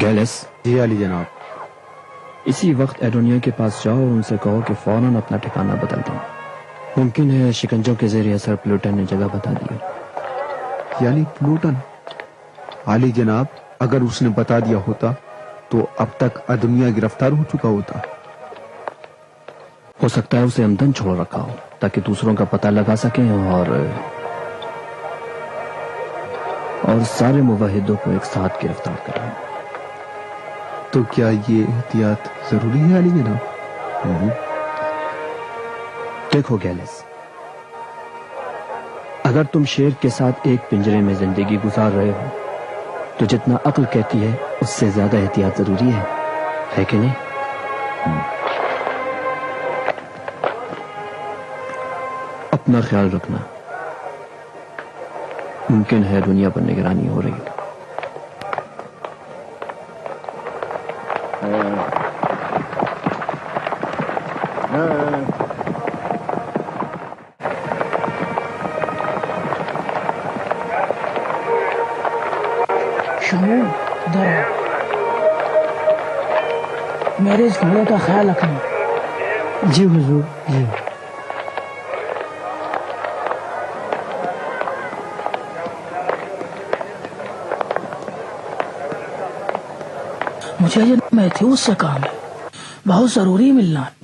گیلس، جی علی جناب. اسی وقت ایڈونیا کے پاس جاؤ اور ان سے کہو کہ فوراً اپنا ٹھکانہ بدل دیں. ممکن ہے شکنجوں کے زیر اثر پلوٹن نے جگہ بتا دی. یعنی پلوٹن؟ علی جناب اگر اس نے بتا دیا ہوتا تو اب تک ادمیہ گرفتار ہو چکا ہوتا. ہو سکتا ہے اسے عمدن چھوڑ رکھا ہو تاکہ دوسروں کا پتہ لگا سکیں اور سارے موحدوں کو ایک ساتھ گرفتار کریں. تو کیا یہ احتیاط ضروری ہے علی جناب؟ دیکھو گیلس، اگر تم شیر کے ساتھ ایک پنجرے میں زندگی گزار رہے ہو تو جتنا عقل کہتی ہے اس سے زیادہ احتیاط ضروری ہے کہ نہیں؟ اپنا خیال رکھنا. ممکن ہے دنیا پر نگرانی ہو رہی ہو. شمول ادھر میرے اس گھوڑے کا خیال رکھنا. جی حضور. جی مجھے یہ میتھیوس سے کام ہے، بہت ضروری ملنا ہے.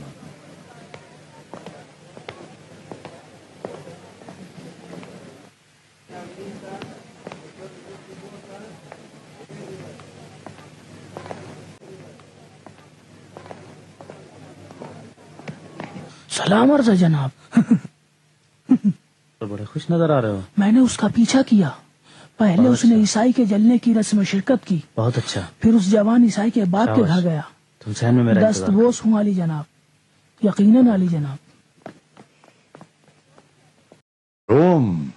سلام عرض ہے جناب. بڑے خوش نظر آ رہے ہو. میں نے اس کا پیچھا کیا. پہلے اس نے عیسائی کے جلنے کی رسم میں شرکت کی. بہت اچھا. پھر اس جوان عیسائی کے باپ کے گھر گیا. تم ذہن میں میرا دست بوس ہوں علی جناب، یقیناً علی جناب. روم،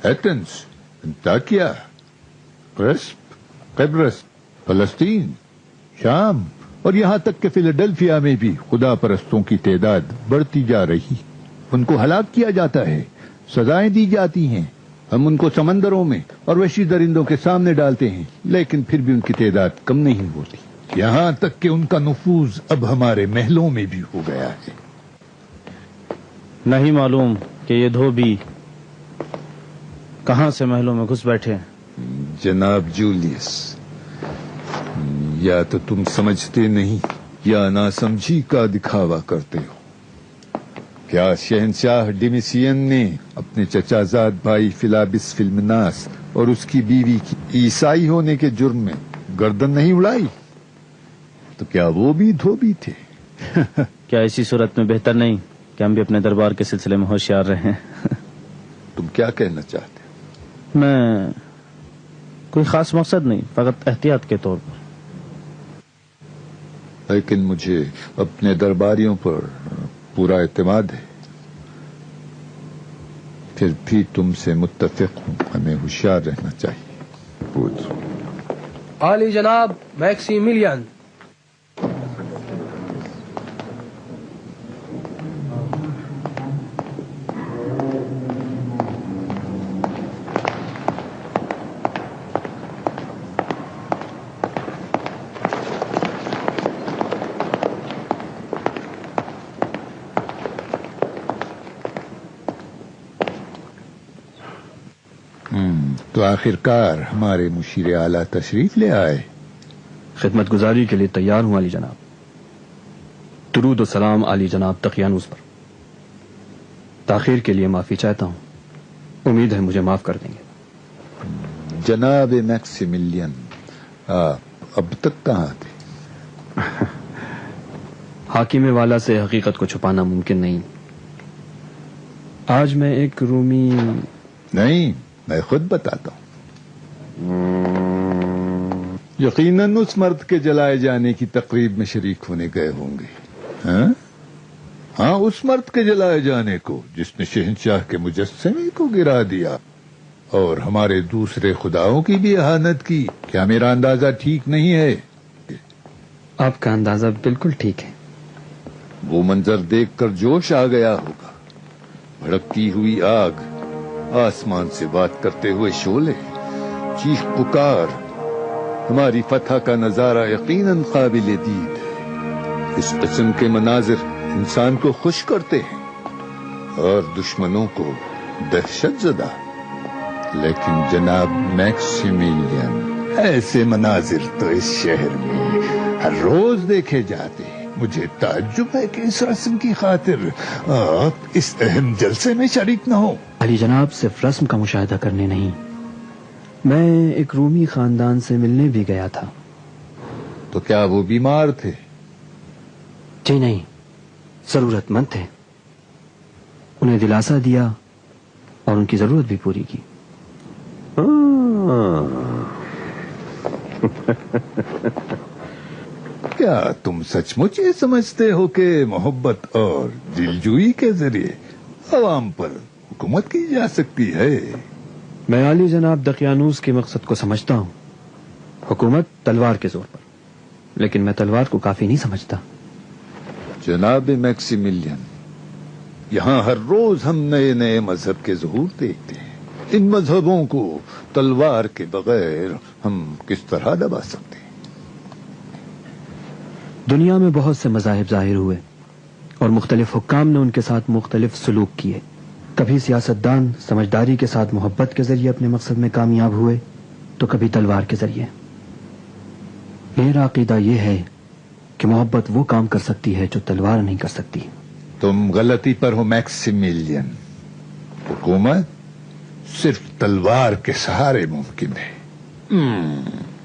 ایتھنز، انطاکیہ، کرسپ، قبرص، فلسطین، شام اور یہاں تک کہ فیلاڈلفیا میں بھی خدا پرستوں کی تعداد بڑھتی جا رہی. ان کو ہلاک کیا جاتا ہے، سزائیں دی جاتی ہیں. ہم ان کو سمندروں میں اور وحشی درندوں کے سامنے ڈالتے ہیں، لیکن پھر بھی ان کی تعداد کم نہیں ہوتی. یہاں تک کہ ان کا نفوذ اب ہمارے محلوں میں بھی ہو گیا ہے. نہیں معلوم کہ یہ دھوبی کہاں سے محلوں میں گھس بیٹھے. جناب جولیس، یا تو تم سمجھتے نہیں یا ناسمجھی کا دکھاوا کرتے ہو. کیا شہنشاہ ڈیمیسین نے اپنے چچا زاد بھائی فلابس فلمناس اور اس کی بیوی کی عیسائی ہونے کے جرم میں گردن نہیں اڑائی؟ تو کیا وہ بھی دھوبی تھے؟ کیا اسی صورت میں بہتر نہیں کہ ہم بھی اپنے دربار کے سلسلے میں ہوشیار رہیں؟ تم کیا کہنا چاہتے ہو؟ میں کوئی خاص مقصد نہیں، فقط احتیاط کے طور پر. لیکن مجھے اپنے درباریوں پر پورا اعتماد ہے. پھر بھی تم سے متفق ہوں، ہمیں ہوشیار رہنا چاہیے. پوچھ. عالی جناب میکسیملین. تو آخرکار ہمارے مشیر اعلیٰ تشریف لے آئے. خدمت گزاری کے لیے تیار ہوں علی جناب. درود و سلام علی جناب تقیانوس پر. تاخیر کے لیے معافی چاہتا ہوں، امید ہے مجھے معاف کر دیں گے. جناب میکسیملین، آپ اب تک کہاں تھے؟ حاکم والا سے حقیقت کو چھپانا ممکن نہیں. آج میں ایک رومی... نہیں، میں خود بتاتا ہوں. یقیناً اس مرد کے جلائے جانے کی تقریب میں شریک ہونے گئے ہوں گے. ہاں، اس مرد کے جلائے جانے کو جس نے شہنشاہ کے مجسمے کو گرا دیا اور ہمارے دوسرے خداؤں کی بھی اہانت کی. کیا میرا اندازہ ٹھیک نہیں ہے؟ آپ کا اندازہ بالکل ٹھیک ہے. وہ منظر دیکھ کر جوش آ گیا ہوگا. بھڑکتی ہوئی آگ، آسمان سے بات کرتے ہوئے شعلے، چیخ پکار ہماری فتح کا نظارہ یقیناً قابل دید ہے. اس قسم کے مناظر انسان کو خوش کرتے ہیں اور دشمنوں کو دہشت زدہ. لیکن جناب میکسیمیلین، ایسے مناظر تو اس شہر میں ہر روز دیکھے جاتے ہیں. مجھے تعجب ہے کہ اس رسم کی خاطر آپ اس اہم جلسے میں شریک نہ ہو. علی جناب، صرف رسم کا مشاہدہ کرنے نہیں، میں ایک رومی خاندان سے ملنے بھی گیا تھا. تو کیا وہ بیمار تھے؟ جی نہیں، ضرورت مند تھے. انہیں دلاسا دیا اور ان کی ضرورت بھی پوری کی. کیا تم سچ مچ یہ سمجھتے ہو کہ محبت اور دلجوئی کے ذریعے عوام پر حکومت کی جا سکتی ہے؟ میں علی جناب دقیانوس کے مقصد کو سمجھتا ہوں، حکومت تلوار کے زور پر، لیکن میں تلوار کو کافی نہیں سمجھتا. جناب میکسیمیلین، یہاں ہر روز ہم نئے نئے مذہب کے ظہور دیکھتے ہیں. ان مذہبوں کو تلوار کے بغیر ہم کس طرح دبا سکتے ہیں؟ دنیا میں بہت سے مذاہب ظاہر ہوئے اور مختلف حکام نے ان کے ساتھ مختلف سلوک کیے. کبھی سیاستدان سمجھداری کے ساتھ محبت کے ذریعے اپنے مقصد میں کامیاب ہوئے تو کبھی تلوار کے ذریعے. میرا عقیدہ یہ ہے کہ محبت وہ کام کر سکتی ہے جو تلوار نہیں کر سکتی. تم غلطی پر ہو میکسیمیلین. حکومت صرف تلوار کے سہارے ممکن ہے.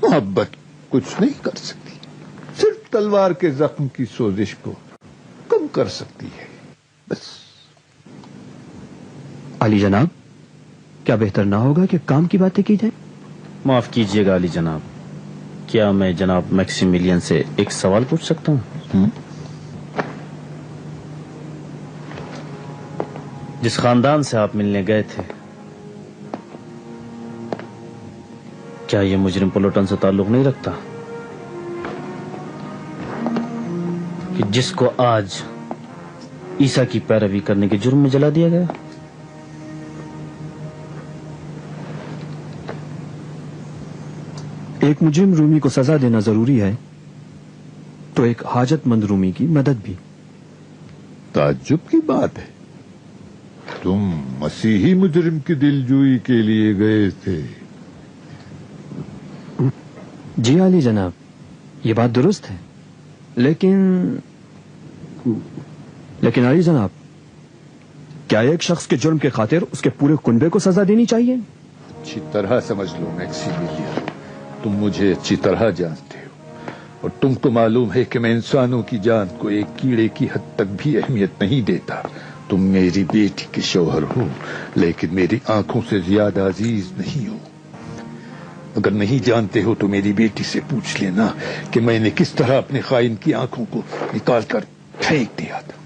محبت کچھ نہیں کر سکتی، صرف تلوار کے زخم کی سوزش کو کم کر سکتی ہے، بس. علی جناب، کیا بہتر نہ ہوگا کہ کام کی باتیں کی جائیں؟ معاف کیجیے گا علی جناب، کیا میں جناب میکسیمیلین سے ایک سوال پوچھ سکتا ہوں؟ جس خاندان سے آپ ملنے گئے تھے، کیا یہ مجرم پلوٹن سے تعلق نہیں رکھتا کہ جس کو آج عیسیٰ کی پیروی کرنے کے جرم میں جلا دیا گیا؟ ایک مجرم رومی کو سزا دینا ضروری ہے تو ایک حاجت مند رومی کی مدد بھی. تعجب کی بات ہے، تم مسیحی مجرم کی دلجوئی کے لیے گئے تھے. جی علی جناب، یہ بات درست ہے، لیکن علی جناب، کیا ایک شخص کے جرم کے خاطر اس کے پورے کنبے کو سزا دینی چاہیے؟ اچھی طرح سمجھ لو میکسیمیلین، تم مجھے اچھی طرح جانتے ہو اور تم کو معلوم ہے کہ میں انسانوں کی جان کو ایک کیڑے کی حد تک بھی اہمیت نہیں دیتا. تم میری بیٹی کے شوہر ہو لیکن میری آنکھوں سے زیادہ عزیز نہیں ہو. اگر نہیں جانتے ہو تو میری بیٹی سے پوچھ لینا کہ میں نے کس طرح اپنے خائن کی آنکھوں کو نکال کر پھینک دیا تھا.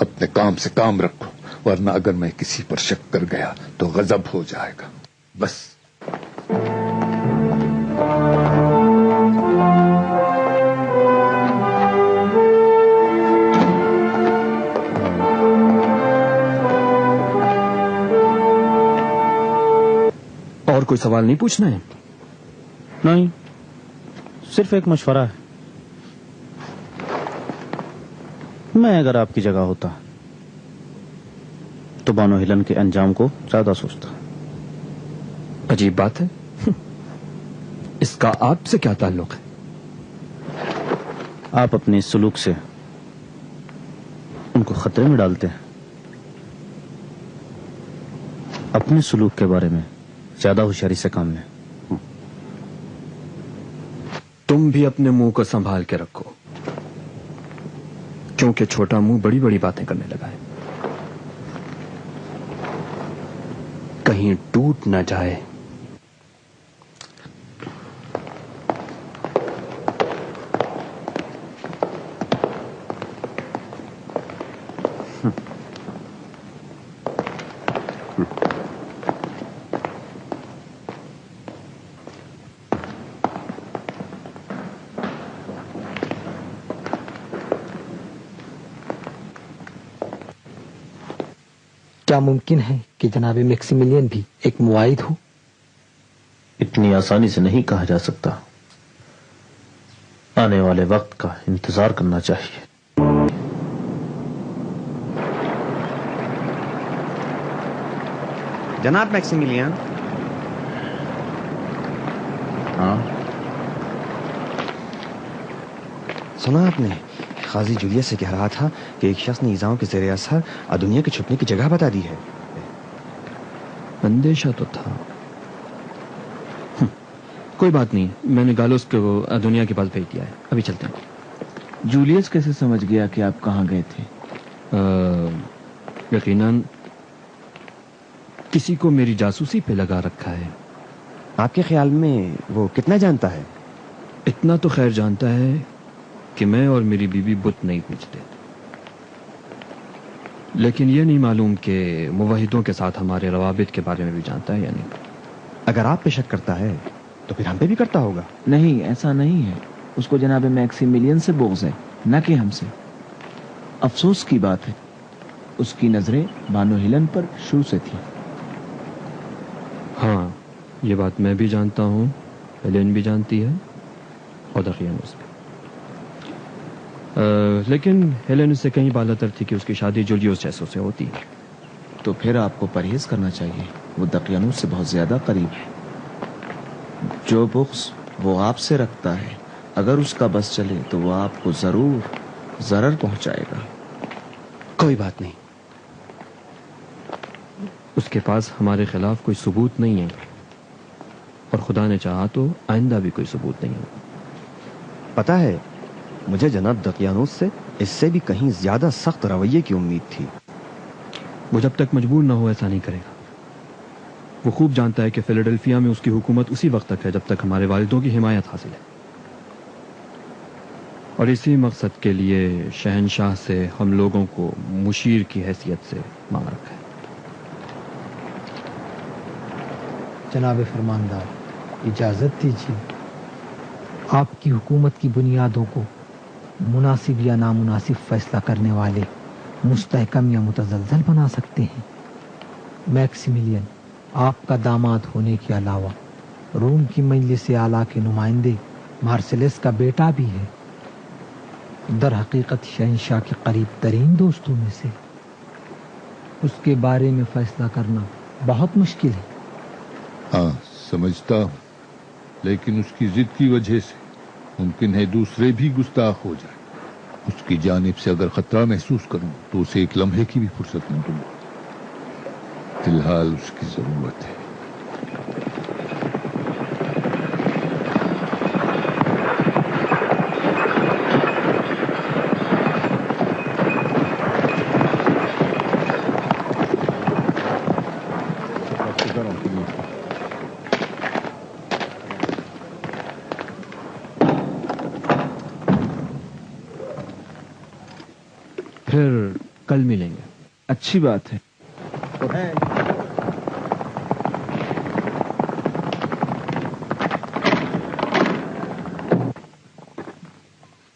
اپنے کام سے کام رکھو، ورنہ اگر میں کسی پر شک کر گیا تو غضب ہو جائے گا. بس. اور کوئی سوال نہیں پوچھنا ہے؟ نہیں، صرف ایک مشورہ ہے. میں اگر آپ کی جگہ ہوتا تو بانو ہیلن کے انجام کو زیادہ سوچتا. عجیب بات ہے، اس کا آپ سے کیا تعلق ہے؟ آپ اپنے اس سلوک سے ان کو خطرے میں ڈالتے ہیں. اپنے سلوک کے بارے میں زیادہ ہوشیاری سے کام لیں. تم بھی اپنے منہ کو سنبھال کے رکھو، کیونکہ چھوٹا منہ بڑی بڑی باتیں کرنے لگا ہے. کہیں ٹوٹ نہ جائے. کیا ممکن ہے کہ جناب میکسیمیلین بھی ایک معاہد ہو؟ اتنی آسانی سے نہیں کہا جا سکتا. آنے والے وقت کا انتظار کرنا چاہیے. جناب میکسیمیلین. ہاں سنا آپ نے قاضی جولیس سے کہہ رہا تھا کہ ایک شخص نے ایذاؤں کے زیر اثر ادونیا کے چھپنے کی جگہ بتا دی ہے. اندیشہ تو تھا. کوئی بات نہیں, میں نے گالوس کو دنیا کے پاس بھیج دیا ہے. ابھی چلتے ہیں. جولیس کیسے سمجھ گیا کہ آپ کہاں گئے تھے؟ یقیناً کسی کو میری جاسوسی پہ لگا رکھا ہے. آپ کے خیال میں وہ کتنا جانتا ہے؟ اتنا تو خیر جانتا ہے کہ میں اور میری بیوی بت نہیں پوجتے, لیکن یہ نہیں معلوم کہ موحدوں کے ساتھ ہمارے روابط کے بارے میں بھی جانتا ہے یا نہیں. اگر آپ پہ شک کرتا ہے تو پھر ہم پہ بھی کرتا ہوگا. نہیں, ایسا نہیں ہے. اس کو جناب میکسیمیلین سے بغض ہے, نہ کہ ہم سے. افسوس کی بات ہے, اس کی نظریں بانو ہیلن پر شروع سے تھی. ہاں, یہ بات میں بھی جانتا ہوں, ہیلن بھی جانتی ہے, اور دقیانوس بھی. لیکن ہیلن اس سے کہیں بالاتر تھی کہ اس کی شادی جولیوس جیسو سے ہوتی. تو پھر آپ کو پرہیز کرنا چاہیے. وہ دقیانوس سے بہت زیادہ قریب ہے. جو بغض وہ آپ سے رکھتا ہے, اگر اس کا بس چلے تو وہ آپ کو ضرور ضرر پہنچائے گا. کوئی بات نہیں. اس کے پاس ہمارے خلاف کوئی ثبوت نہیں ہے, اور خدا نے چاہا تو آئندہ بھی کوئی ثبوت نہیں ہوگا. پتہ ہے, مجھے جناب دقیانوس سے اس سے بھی کہیں زیادہ سخت رویے کی امید تھی. وہ جب تک مجبور نہ ہو ایسا نہیں کرے گا. وہ خوب جانتا ہے کہ فیلاڈیلفیا میں اس کی حکومت اسی وقت تک ہے جب تک ہمارے والدوں کی حمایت حاصل ہے, اور اسی مقصد کے لیے شہنشاہ سے ہم لوگوں کو مشیر کی حیثیت سے مانگ رکھا ہے. جناب فرماندار, اجازت دیجیے. آپ کی حکومت کی بنیادوں کو مناسب یا نامناسب فیصلہ کرنے والے مستحکم یا متزلزل بنا سکتے ہیں. میکسیمیلین آپ کا داماد ہونے کے علاوہ روم کی مجلس اعلیٰ کے نمائندے مارسیلس کا بیٹا بھی ہے. در حقیقت شہنشاہ کے قریب ترین دوستوں میں سے. اس کے بارے میں فیصلہ کرنا بہت مشکل ہے. ہاں سمجھتا ہوں, لیکن اس کی ضد کی وجہ سے ممکن ہے دوسرے بھی گستاخ ہو جائیں. اس کی جانب سے اگر خطرہ محسوس کروں تو اسے ایک لمحے کی بھی فرصت نہ دوں. فی الحال اس کی ضرورت ہے. پھر کل ملیں گے. اچھی بات ہے.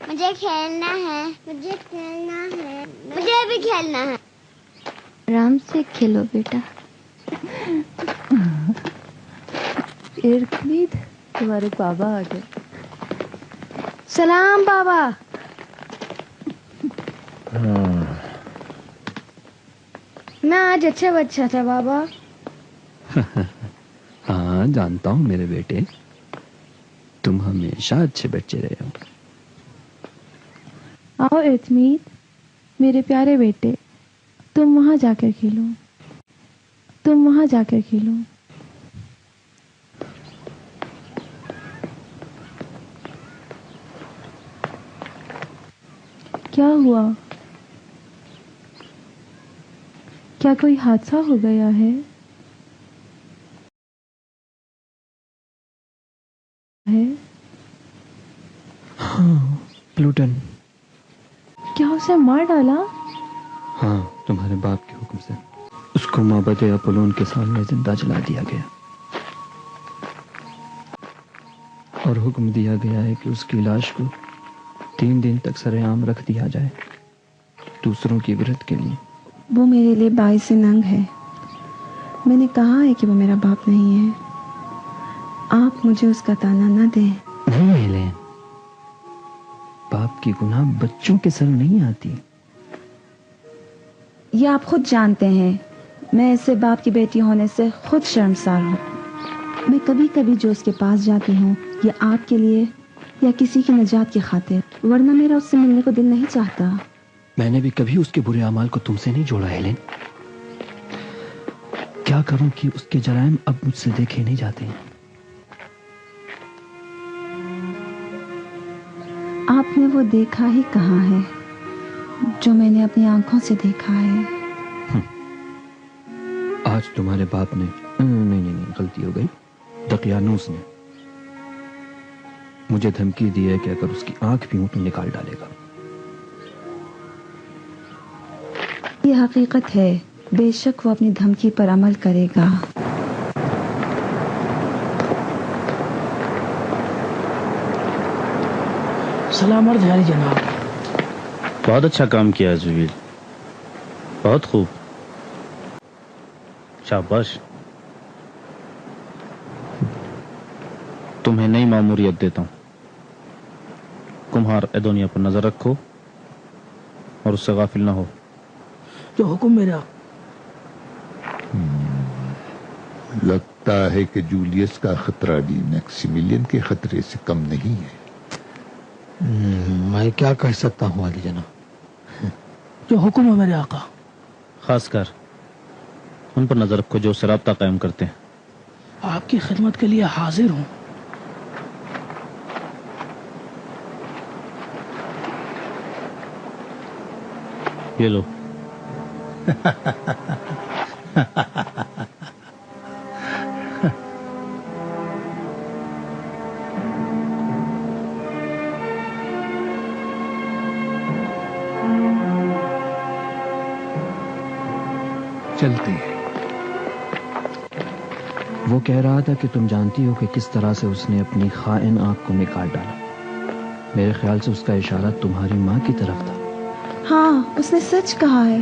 مجھے کھیلنا ہے, مجھے کھیلنا ہے, مجھے بھی کھیلنا ہے. آرام سے کھیلو بیٹا. ارکلید, تمہارے بابا آ گئے. سلام بابا. میں آج اچھا بچہ تھا بابا. ہاں جانتا ہوں میرے بیٹے, تم ہمیشہ اچھے بچے رہے ہو. آؤ ارتمید, میرے پیارے بیٹے, تم وہاں جا کر کھیلو, تم وہاں جا کر کھیلو. کیا ہوا؟ کیا کوئی حادثہ ہو گیا ہے؟ ہاں, پلوٹن. کیا اسے مار ڈالا؟ ہاں, تمہارے باپ کے حکم سے اس کو معبد اپولون کے سامنے زندہ جلا دیا گیا, اور حکم دیا گیا ہے کہ اس کی لاش کو 3 دن تک سر عام رکھ دیا جائے, دوسروں کی عبرت کے لیے. وہ میرے لیے باعث ننگ ہے. میں نے کہا ہے کہ وہ میرا باپ نہیں ہے. آپ مجھے اس کا تانا نہ دیں. نہیں ہیلن، باپ کی گناہ بچوں کے سر نہیں آتی. یہ آپ خود جانتے ہیں. میں ایسے باپ کی بیٹی ہونے سے خود شرمسار ہوں. میں کبھی کبھی جو اس کے پاس جاتی ہوں یہ آپ کے لیے یا کسی کی نجات کی خاطر، ورنہ میرا اس سے ملنے کو دل نہیں چاہتا. میں نے بھی کبھی اس کے برے اعمال کو تم سے نہیں جوڑا ہیلن. کیا کروں کہ اس کے جرائم اب مجھ سے دیکھے نہیں جاتے ہیں. آپ نے وہ دیکھا ہی کہاں ہے جو میں نے اپنی آنکھوں سے دیکھا ہے. آج تمہارے باپ نے نہیں غلطی ہو گئی. دقیانوس نے مجھے دھمکی دی ہے کہ اگر اس کی آنکھ بھی ہوں تو نکال ڈالے گا. یہ حقیقت ہے. بے شک وہ اپنی دھمکی پر عمل کرے گا. سلام عرض ہے جناب. بہت اچھا کام کیا ہے زبیر، بہت خوب، شاباش. تمہیں نئی ماموریت دیتا ہوں. کمہار ایدونیا پر نظر رکھو اور اس سے غافل نہ ہو. جو حکم میرا. لگتا ہے کہ جولیس کا خطرہ بھی میکسیملین کے خطرے سے کم نہیں ہے. میں کیا کہہ سکتا ہوں علی جناب. جو حکم ہے میرے آقا. خاص کر ان پر نظر رکھو جو اس سے رابطہ قائم کرتے ہیں. آپ کی خدمت کے لیے حاضر ہوں. یہ لو. چلتے ہیں. وہ کہہ رہا تھا کہ تم جانتی ہو کہ کس طرح سے اس نے اپنی خائن آنکھ کو نکال ڈالا. میرے خیال سے اس کا اشارہ تمہاری ماں کی طرف تھا. ہاں، اس نے سچ کہا ہے.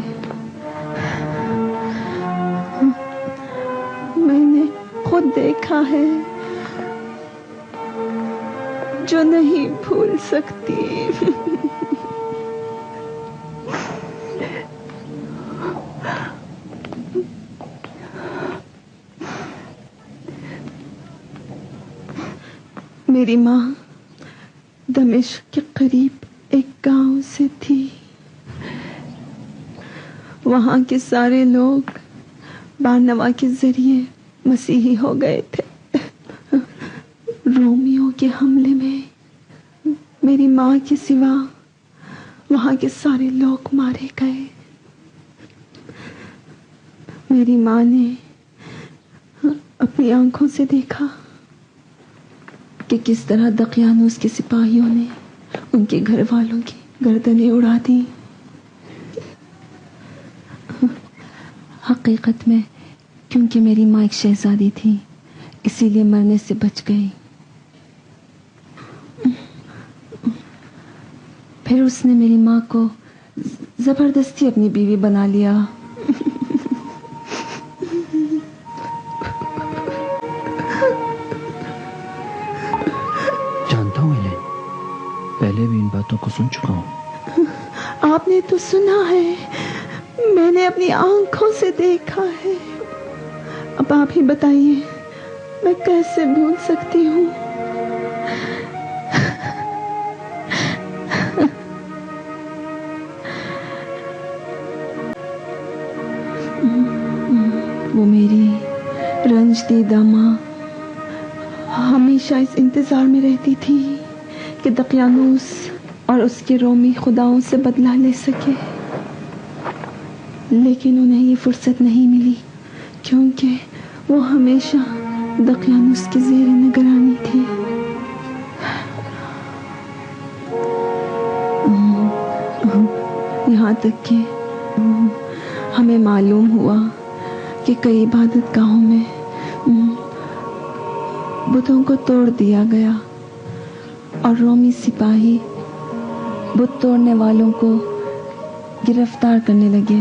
میں نے خود دیکھا ہے جو نہیں بھول سکتی. میری ماں دمشق کے قریب ایک گاؤں سے تھی. وہاں کے سارے لوگ بارنوا کے ذریعے مسیحی ہو گئے تھے. رومیوں کے حملے میں میری ماں کے سوا وہاں کے سارے لوگ مارے گئے. میری ماں نے اپنی آنکھوں سے دیکھا کہ کس طرح دقیانوس کے سپاہیوں نے ان کے گھر والوں کی گردنیں اڑا دی. حقیقت میں کیونکہ میری ماں ایک شہزادی تھی اسی لیے مرنے سے بچ گئی. پھر اس نے میری ماں کو زبردستی اپنی بیوی بنا لیا. جانتا ہوں ایلن، پہلے بھی ان باتوں کو سن چکا ہوں. آپ نے تو سنا ہے، میں نے اپنی آنکھوں سے دیکھا ہے. اب آپ ہی بتائیے میں کیسے بھول سکتی ہوں. وہ میری رنج دیدہ ماں ہمیشہ اس انتظار میں رہتی تھی کہ دقیانوس اور اس کے رومی خداؤں سے بدلہ لے سکے، لیکن انہیں یہ فرصت نہیں ملی کیونکہ وہ ہمیشہ دقیانوس کی زیر نگرانی تھی. یہاں تک کہ ہمیں معلوم ہوا کہ کئی عبادت گاہوں میں بتوں کو توڑ دیا گیا اور رومی سپاہی بت توڑنے والوں کو گرفتار کرنے لگے.